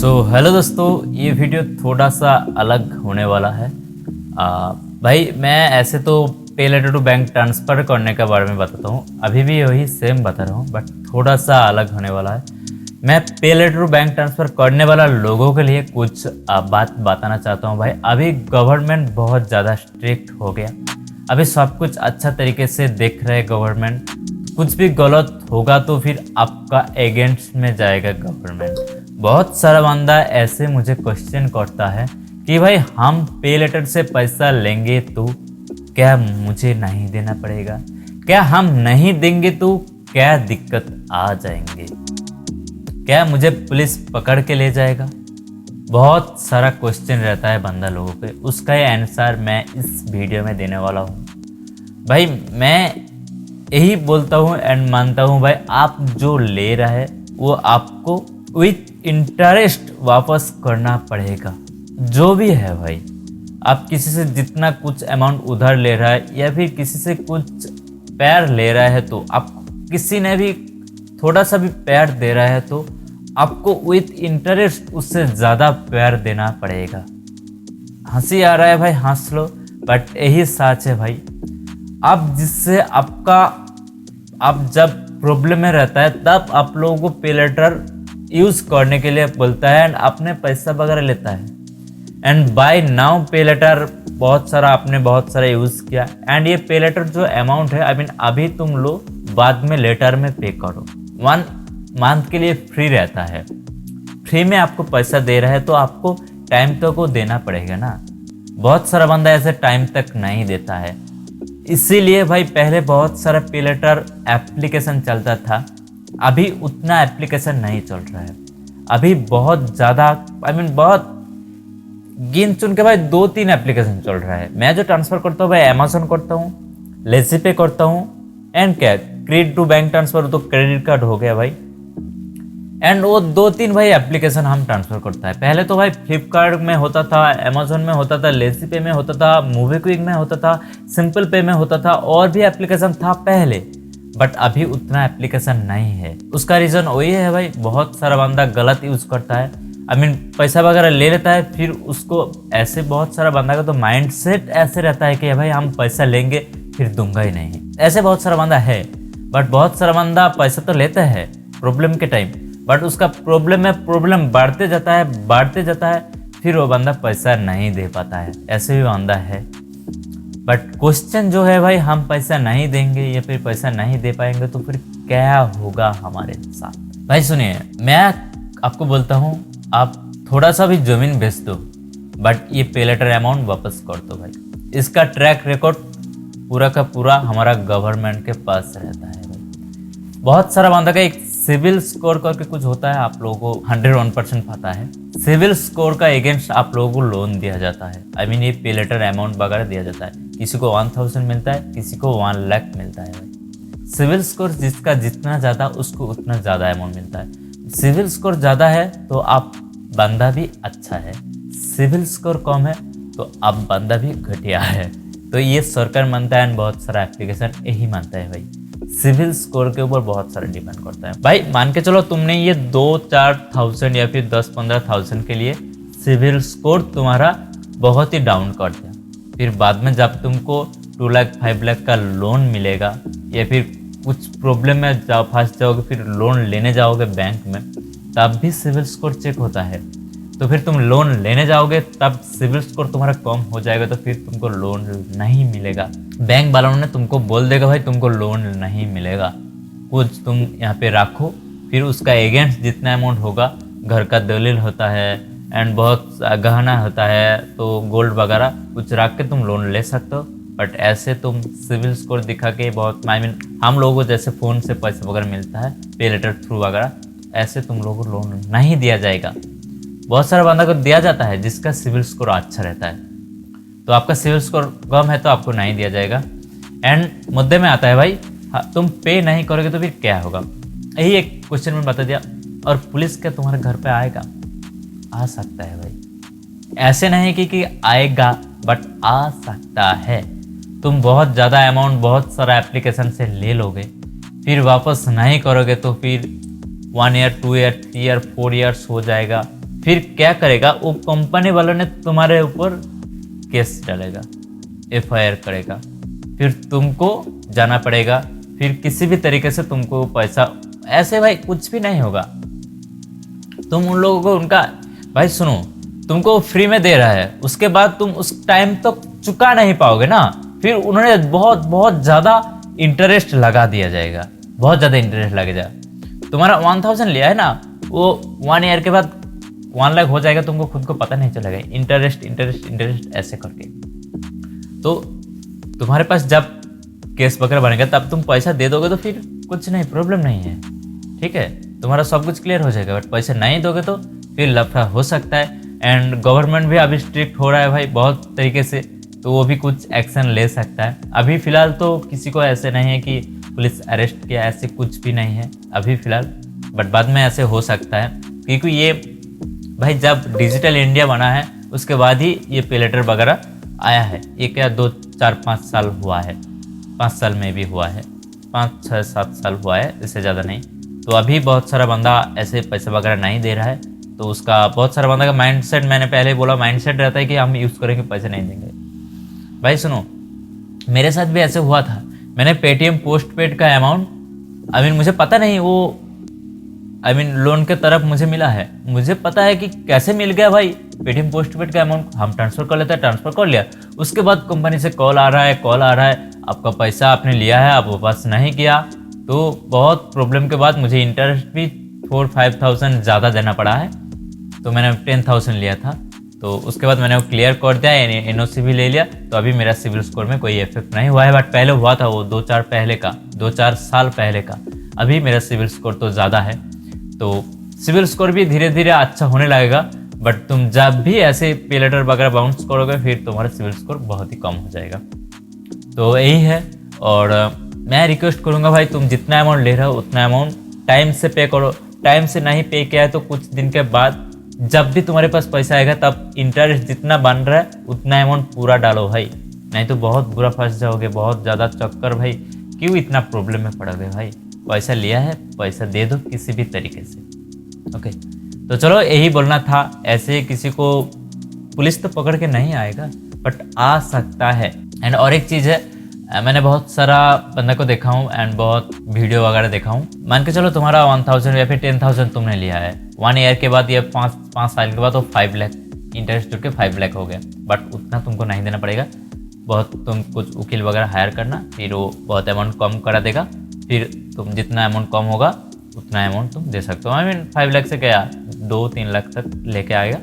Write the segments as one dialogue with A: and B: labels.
A: Hello दोस्तों, ये video थोड़ा सा अलग होने वाला है। भाई मैं ऐसे तो पे लेटर टू बैंक ट्रांसफ़र करने के बारे में बताता हूँ, अभी भी वही सेम बता रहा हूँ, बट थोड़ा सा अलग होने वाला है। मैं पे लेटर टू बैंक ट्रांसफ़र करने वाला लोगों के लिए कुछ बात बताना चाहता हूँ। भाई अभी गवर्नमेंट बहुत ज़्यादा स्ट्रिक्ट हो गया, अभी सब कुछ अच्छा तरीके से देख रहे गवर्नमेंट। कुछ भी गलत होगा तो फिर आपका अगेंस्ट में जाएगा गवर्नमेंट। बहुत सारा बंदा ऐसे मुझे क्वेश्चन करता है कि भाई हम पे लेटर से पैसा लेंगे तो क्या मुझे नहीं देना पड़ेगा, क्या हम नहीं देंगे तो क्या दिक्कत आ जाएंगे, क्या मुझे पुलिस पकड़ के ले जाएगा। बहुत सारा क्वेश्चन रहता है बंदा लोगों पे, उसका ये आंसर मैं इस वीडियो में देने वाला हूँ। भाई मैं यही बोलता हूँ एंड मानता हूँ, भाई आप जो ले रहा है वो आपको विथ इंटरेस्ट वापस करना पड़ेगा। जो भी है भाई, आप किसी से जितना कुछ अमाउंट उधार ले रहा है या फिर किसी से कुछ पैर ले रहा है, तो आप किसी ने भी थोड़ा सा भी पैर दे रहा है तो आपको विथ इंटरेस्ट उससे ज़्यादा प्यार देना पड़ेगा। हंसी आ रहा है भाई, हंस लो, बट यही सच है भाई। आप जिससे आप जब प्रॉब्लम में रहता है तब आप लोगों को पे लेटर यूज़ करने के लिए बोलता है एंड अपने पैसा वगैरह लेता है। एंड बाय नाउ पे लेटर बहुत सारा यूज़ किया एंड ये पे लेटर जो अमाउंट है, आई मीन अभी तुम लो, बाद में लेटर में पे करो। 1 मंथ के लिए फ्री रहता है, फ्री में आपको पैसा दे रहा है तो आपको टाइम तक को देना पड़ेगा ना। बहुत सारा बंदा ऐसे टाइम तक नहीं देता है, इसीलिए भाई पहले बहुत सारा पे लेटर एप्लीकेशन चलता था, अभी उतना एप्लीकेशन नहीं चल रहा है। अभी बहुत ज़्यादा, आई मीन बहुत गिन चुन के भाई 2-3 एप्लीकेशन चल रहा है। मैं जो ट्रांसफ़र करता हूँ भाई अमेज़न करता हूँ, लेज़ी पे करता हूँ एंड क्या क्रेडिट टू बैंक ट्रांसफ़र, तो क्रेडिट कार्ड हो गया भाई। एंड वो 2-3 भाई एप्लीकेशन हम ट्रांसफ़र करता है। पहले तो भाई फ्लिपकार्ट में होता था, अमेज़न में होता था, लेज़ी पे में होता था, मूवी क्विक में होता था, सिंपल पे में होता था, और भी एप्लीकेशन था पहले, बट अभी उतना एप्लीकेशन नहीं है। उसका रीज़न वही है भाई, बहुत सारा बंदा गलत यूज़ करता है, आई मीन पैसा वगैरह ले लेता है, फिर उसको ऐसे बहुत सारा बंदा का तो माइंड सेट ऐसे रहता है कि भाई हम पैसा लेंगे फिर दूंगा ही नहीं। ऐसे बहुत सारा बंदा है, बट बहुत सारा बंदा पैसा तो लेता है प्रॉब्लम के टाइम, बट उसका प्रॉब्लम बढ़ते जाता है, फिर वो बंदा पैसा नहीं दे पाता है। ऐसे भी बंदा है। बट क्वेश्चन जो है भाई, हम पैसा नहीं देंगे या फिर पैसा नहीं दे पाएंगे तो फिर क्या होगा हमारे साथ। भाई सुनिए, मैं आपको बोलता हूँ, आप थोड़ा सा भी ज़मीन बेच दो, बट ये पे लेटर अमाउंट वापस कर दो भाई। इसका ट्रैक रिकॉर्ड पूरा का पूरा हमारा गवर्नमेंट के पास रहता है भाई। बहुत सारा बंदा का एक सिविल स्कोर करके कुछ होता है, आप लोगों को 101% पता है। सिविल स्कोर का अगेंस्ट आप लोगों को लोन दिया जाता है, आई मीन ये पे लेटर अमाउंट वगैरह दिया जाता है। किसी को 1000 मिलता है, किसी को 1 लाख मिलता है भाई। सिविल स्कोर जिसका जितना ज़्यादा उसको उतना ज़्यादा अमाउंट मिलता है। सिविल स्कोर ज़्यादा है तो आप बंदा भी अच्छा है, सिविल स्कोर कम है तो आप बंदा भी घटिया है। तो ये सरकार मानता है एंड बहुत सारा एप्लीकेशन यही मानता है भाई। सिविल स्कोर के ऊपर बहुत सारा डिपेंड करता है भाई। मान के चलो तुमने ये 2-4 थाउजेंड या फिर 10-15 थाउजेंड के लिए सिविल स्कोर तुम्हारा बहुत ही डाउन कर दिया, फिर बाद में जब तुमको 2 लाख 5 लाख का लोन मिलेगा या फिर कुछ प्रॉब्लम में फंस जाओगे, फिर लोन लेने जाओगे बैंक में, तब भी सिविल स्कोर चेक होता है। तो फिर तुम लोन लेने जाओगे तब सिविल स्कोर तुम्हारा कम हो जाएगा, तो फिर तुमको लोन नहीं मिलेगा। बैंक वालों ने तुमको बोल देगा भाई तुमको लोन नहीं मिलेगा, कुछ तुम यहाँ पे रखो, फिर उसका एगेंस्ट जितना अमाउंट होगा, घर का दलील होता है एंड बहुत गहना होता है, तो गोल्ड वगैरह कुछ रख के तुम लोन ले सकते हो। बट ऐसे तुम सिविल स्कोर दिखा के बहुत, आई मीन हम लोगों को जैसे फ़ोन से पैसा वगैरह मिलता है पे लेटर थ्रू वगैरह, ऐसे तुम लोगों को लोन नहीं दिया जाएगा। बहुत सारा बंदा को दिया जाता है जिसका सिविल स्कोर अच्छा रहता है, तो आपका सिविल स्कोर कम है तो आपको नहीं दिया जाएगा। एंड मुद्दे में आता है भाई, तुम पे नहीं करोगे तो फिर क्या होगा। यही एक क्वेश्चन में बता दिया। और पुलिस क्या तुम्हारे घर पे आएगा? आ सकता है भाई, ऐसे नहीं कि आएगा, बट आ सकता है। तुम बहुत ज़्यादा अमाउंट बहुत सारा एप्लीकेशन से ले लोगे, फिर वापस नहीं करोगे तो फिर 1 ईयर 2 ईयर 3 ईयर 4 ईयर्स हो जाएगा, फिर क्या करेगा, वो कंपनी वालों ने तुम्हारे ऊपर केस डालेगा, FIR करेगा, फिर तुमको जाना पड़ेगा, फिर किसी भी तरीके से तुमको पैसा, ऐसे भाई कुछ भी नहीं होगा। तुम उन लोगों को उनका, भाई सुनो, तुमको फ्री में दे रहा है, उसके बाद तुम उस टाइम तक चुका नहीं पाओगे ना, फिर उन्होंने बहुत बहुत ज़्यादा इंटरेस्ट लगा दिया जाएगा, बहुत ज़्यादा इंटरेस्ट लगेगा। तुम्हारा 1000 लिया है ना, वो 1 ईयर के बाद 1 लाख हो जाएगा, तुमको खुद को पता नहीं चलेगा। इंटरेस्ट इंटरेस्ट इंटरेस्ट ऐसे करके, तो तुम्हारे पास जब केस वगैरह बनेगा तब तुम पैसा दे दोगे तो फिर कुछ नहीं, प्रॉब्लम नहीं है, ठीक है, तुम्हारा सब कुछ क्लियर हो जाएगा। बट पैसे नहीं दोगे तो फिर लफड़ा हो सकता है। एंड गवर्नमेंट भी अभी स्ट्रिक्ट हो रहा है भाई बहुत तरीके से, तो वो भी कुछ एक्शन ले सकता है। अभी फ़िलहाल तो किसी को ऐसे नहीं है कि पुलिस अरेस्ट किया, ऐसे कुछ भी नहीं है अभी फ़िलहाल, बट बाद में ऐसे हो सकता है। क्योंकि ये भाई जब डिजिटल इंडिया बना है उसके बाद ही ये पे लेटर वगैरह आया है। ये क्या 2 4 5 साल हुआ है, 5 साल में भी हुआ है, 5 6 7 साल हुआ है, इससे ज़्यादा नहीं। तो अभी बहुत सारा बंदा ऐसे पैसे वगैरह नहीं दे रहा है, तो उसका बहुत सारा बंदा का माइंडसेट, मैंने पहले ही बोला, माइंडसेट रहता है कि हम यूज़ करेंगे, पैसे नहीं देंगे। भाई सुनो, मेरे साथ भी ऐसे हुआ था। मैंने पेटीएम पोस्ट पेड का अमाउंट, मुझे पता नहीं, वो लोन के तरफ मुझे मिला है, मुझे पता है कि कैसे मिल गया भाई। पेटीएम पोस्ट पेड का अमाउंट हम ट्रांसफ़र कर लेते हैं, ट्रांसफ़र कर लिया, उसके बाद कंपनी से कॉल आ रहा है, आपका पैसा आपने लिया है, आप वापस नहीं किया। तो बहुत प्रॉब्लम के बाद मुझे इंटरेस्ट भी 4-5,000 ज़्यादा देना पड़ा है, तो मैंने 10,000 लिया था। तो उसके बाद मैंने वो क्लियर कर दिया, NOC भी ले लिया, तो अभी मेरा सिविल स्कोर में कोई इफेक्ट नहीं हुआ है। बट पहले हुआ था वो 2-4 साल पहले का। अभी मेरा सिविल स्कोर तो ज़्यादा है, तो सिविल स्कोर भी धीरे धीरे अच्छा होने लगेगा। बट तुम जब भी ऐसे पे लेटर वगैरह बाउंस करोगे फिर तुम्हारा सिविल स्कोर बहुत ही कम हो जाएगा। तो यही है। और मैं रिक्वेस्ट करूँगा भाई, तुम जितना अमाउंट ले रहे हो उतना अमाउंट टाइम से पे करो। टाइम से नहीं पे किया है तो कुछ दिन के बाद जब भी तुम्हारे पास पैसा आएगा तब इंटरेस्ट जितना बन रहा है उतना अमाउंट पूरा डालो भाई, नहीं तो बहुत बुरा फंस जाओगे, बहुत ज़्यादा चक्कर। भाई क्यों इतना प्रॉब्लम में पड़ोगे भाई, पैसा लिया है पैसा दे दो किसी भी तरीके से। ओके, तो चलो यही बोलना था। ऐसे किसी को पुलिस तो पकड़ के नहीं आएगा बट आ सकता है। एंड और एक चीज़ है, मैंने बहुत सारा बंदा को देखा हूँ एंड बहुत वीडियो वगैरह देखा हूँ। मान के चलो तुम्हारा 1000 या फिर 10,000 तुमने लिया है, 1 ईयर के बाद या 5 साल के बाद तो 5 लाख इंटरेस्ट जुड़ के 5 लाख हो गया। बट उतना तुमको नहीं देना पड़ेगा, बहुत तुम कुछ वकील वगैरह हायर करना, फिर वो बहुत अमाउंट कम करा देगा। फिर तुम जितना अमाउंट कम होगा उतना अमाउंट तुम दे सकते हो। 5 लाख से क्या 2-3 लाख तक लेके आएगा,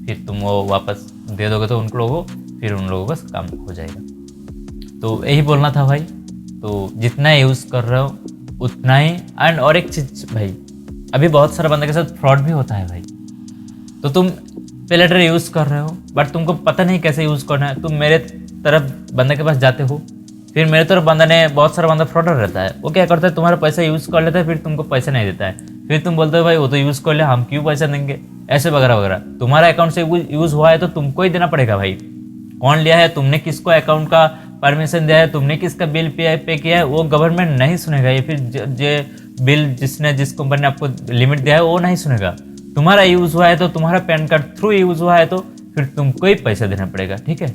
A: फिर तुम वो वापस दे दोगे तो उन लोगों को, फिर उन लोगों का काम हो जाएगा। तो यही बोलना था भाई। तो जितना यूज़ कर रहे हो उतना ही। एंड और एक चीज़ भाई, अभी बहुत सारा बंदे के साथ फ्रॉड भी होता है भाई। तो तुम पे लेटर यूज़ कर रहे हो बट तुमको पता नहीं कैसे यूज़ करना है। तुम मेरे तरफ बंदे के पास जाते हो, फिर मेरे तरफ बंदा ने, बहुत सारा बंदा फ्रॉडर रहता है, वो क्या करता है तुम्हारा पैसा यूज़ कर लेता है, फिर तुमको पैसा नहीं देता है। फिर तुम बोलते हो भाई वो तो यूज़ कर लिया, हम क्यों पैसा देंगे, ऐसे वगैरह वगैरह। तुम्हारा अकाउंट से यूज़ हुआ है तो तुमको ही देना पड़ेगा भाई। कौन लिया है, तुमने किसको अकाउंट का परमिशन दिया है, तुमने किसका बिल पे किया है, वो गवर्नमेंट नहीं सुनेगा। या फिर जो बिल जिस कंपनी ने आपको लिमिट दिया है वो नहीं सुनेगा। तुम्हारा यूज़ हुआ है तो तुम्हारा पैन कार्ड थ्रू यूज़ हुआ है तो फिर तुमको ही पैसा देना पड़ेगा, ठीक है,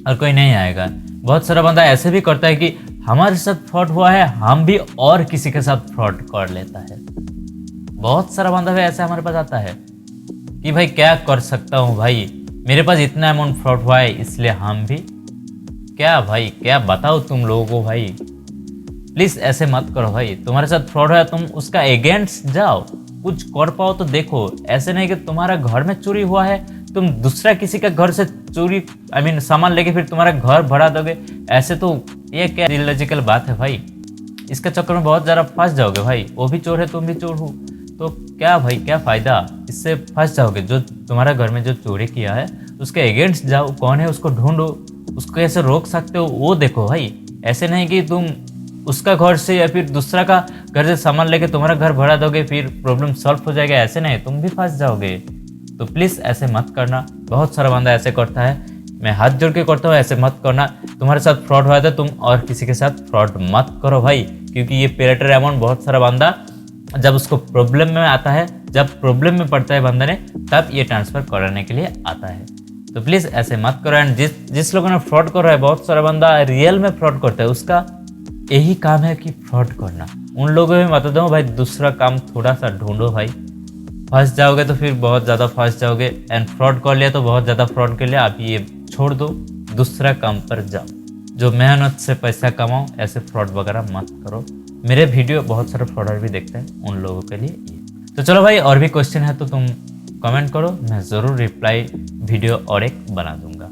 A: और कोई नहीं आएगा। बहुत सारा बंदा ऐसे भी करता है कि हमारे साथ फ्रॉड हुआ है, हम भी और किसी के साथ फ्रॉड कर लेता है। बहुत सारा बंदा भी ऐसे हमारे पास आता है कि भाई क्या कर सकता हूँ भाई, मेरे पास इतना अमाउंट फ्रॉड हुआ है इसलिए हम भी। क्या भाई क्या बताओ तुम लोगों को भाई, प्लीज़ ऐसे मत करो भाई। तुम्हारे साथ फ्रॉड है तुम उसका अगेंस्ट जाओ, कुछ कर पाओ तो देखो। ऐसे नहीं कि तुम्हारा घर में चोरी हुआ है तुम दूसरा किसी का घर से चोरी सामान लेके फिर तुम्हारा घर भरा दोगे, ऐसे तो ये क्या इलॉजिकल बात है भाई। इसके चक्कर में बहुत ज़्यादा फंस जाओगे भाई। वो भी चोर है तुम भी चोर हो, तो क्या भाई क्या फ़ायदा, इससे फंस जाओगे। जो तुम्हारा घर में जो चोरी किया है उसके अगेंस्ट जाओ, कौन है उसको ढूंढो, उसको कैसे रोक सकते हो वो देखो भाई। ऐसे नहीं कि तुम उसका घर से या फिर दूसरा का घर से सामान लेके तुम्हारा घर भरा दोगे फिर प्रॉब्लम सॉल्व हो जाएगा, ऐसे नहीं, तुम भी फंस जाओगे। तो प्लीज़ ऐसे मत करना। बहुत सारा बंदा ऐसे करता है, मैं हाथ जोड़ के करता हूँ, ऐसे मत करना। तुम्हारे साथ फ्रॉड हुआ था तुम और किसी के साथ फ्रॉड मत करो भाई, क्योंकि ये पे लेटर अमाउंट बहुत सारा बंदा जब उसको प्रॉब्लम में आता है, जब प्रॉब्लम में पड़ता है बंदा ने, तब ये ट्रांसफ़र कराने के लिए आता है। तो प्लीज़ ऐसे मत करो। एंड जिस लोगों ने फ्रॉड कर रहा है, बहुत सारा बंदा रियल में फ्रॉड करता है, उसका यही काम है कि फ्रॉड करना। उन लोगों में बता दूँ भाई, दूसरा काम थोड़ा सा ढूंढो भाई। फंस जाओगे तो फिर बहुत ज़्यादा फंस जाओगे, एंड फ्रॉड कर लिया तो बहुत ज़्यादा फ्रॉड कर लिया। आप ये छोड़ दो, दूसरा काम पर जाओ, जो मेहनत से पैसा कमाओ। ऐसे फ्रॉड वगैरह मत करो। मेरे वीडियो बहुत सारे फ्रॉडर भी देखते हैं, उन लोगों के लिए ये। तो चलो भाई, और भी क्वेश्चन है तो तुम कमेंट करो, मैं ज़रूर रिप्लाई वीडियो और एक बना दूंगा।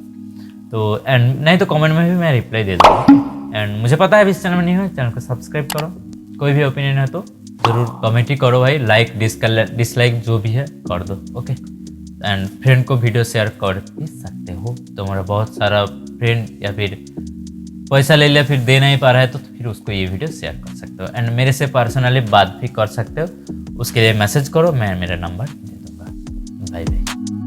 A: तो एंड नहीं तो कमेंट में भी मैं रिप्लाई दे दूँगा। एंड मुझे पता है अभी इस चैनल में नहीं हो, चैनल को सब्सक्राइब करो। कोई भी ओपिनियन है तो ज़रूर कमेंट ही करो भाई, लाइक डिसलाइक जो भी है कर दो, ओके। एंड फ्रेंड को वीडियो शेयर कर भी सकते हो। तुम्हारा बहुत सारा फ्रेंड या फिर पैसा ले लिया फिर दे नहीं पा रहा है, तो फिर उसको ये वीडियो शेयर कर सकते हो। एंड मेरे से पर्सनली बात भी कर सकते हो, उसके लिए मैसेज करो, मैं मेरा नंबर दे दूँगा। Bye bye.